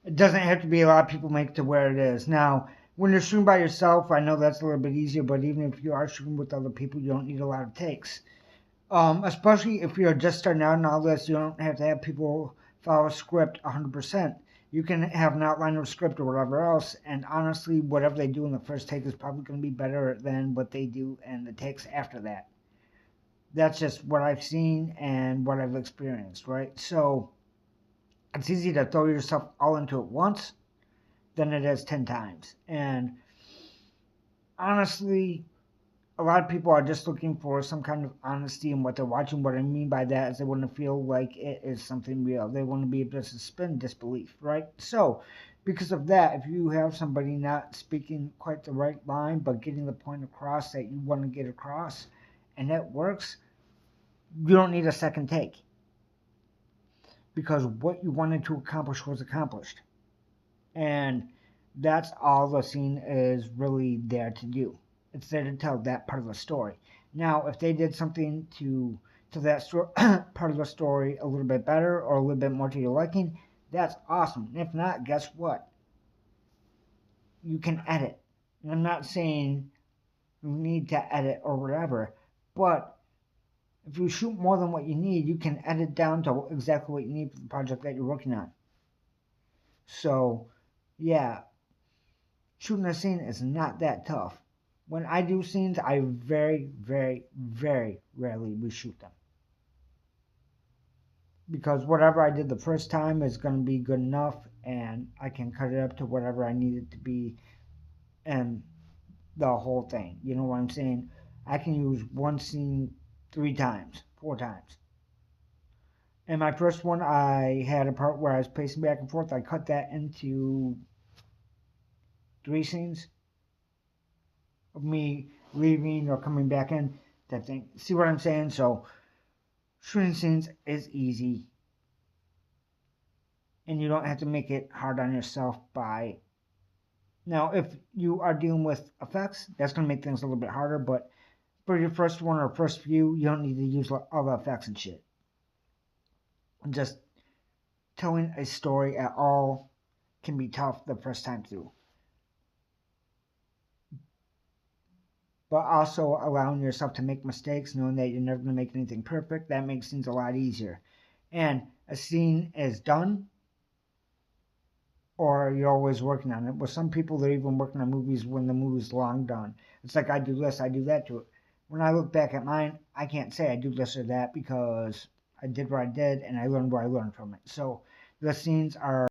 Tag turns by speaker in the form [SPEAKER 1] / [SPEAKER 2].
[SPEAKER 1] It doesn't have to be a lot of people make it to where it is. Now, when you're shooting by yourself, I know that's a little bit easier, but even if you are shooting with other people, you don't need a lot of takes. Especially if you're just starting out and all this, you don't have to have people follow a script 100%. You can have an outline of a script or whatever else, and honestly, whatever they do in the first take is probably going to be better than what they do in the takes after that. That's just what I've seen and what I've experienced, right? So it's easy to throw yourself all into it once than it is 10 times. And honestly, a lot of people are just looking for some kind of honesty in what they're watching. What I mean by that is they want to feel like it is something real. They want to be able to suspend disbelief, right? So, because of that, if you have somebody not speaking quite the right line but getting the point across that you want to get across, and that works, you don't need a second take because what you wanted to accomplish was accomplished. And that's all the scene is really there to do. It's there to tell that part of the story. Now, if they did something to that part of the story a little bit better or a little bit more to your liking, that's awesome. And if not, guess what? You can edit. And I'm not saying you need to edit or whatever, but if you shoot more than what you need, you can edit down to exactly what you need for the project that you're working on. So, yeah, shooting a scene is not that tough. When I do scenes, I very, very, very rarely reshoot them. Because whatever I did the first time is going to be good enough, and I can cut it up to whatever I need it to be, and the whole thing. You know what I'm saying? I can use one scene 3 times, 4 times. In my first one, I had a part where I was pacing back and forth. I cut that into 3 scenes of me leaving or coming back in, type thing. See what I'm saying? So shooting scenes is easy, and you don't have to make it hard on yourself by. Now, if you are dealing with effects, that's going to make things a little bit harder, but for your first one or first few, you don't need to use all the effects and shit. Just telling a story at all can be tough the first time through. But also allowing yourself to make mistakes, knowing that you're never going to make anything perfect, that makes things a lot easier. And a scene is done, or you're always working on it. With some people, they're even working on movies when the movie's long done. It's like I do this, I do that to it. When I look back at mine, I can't say I do this or that because I did what I did and I learned what I learned from it. So the scenes are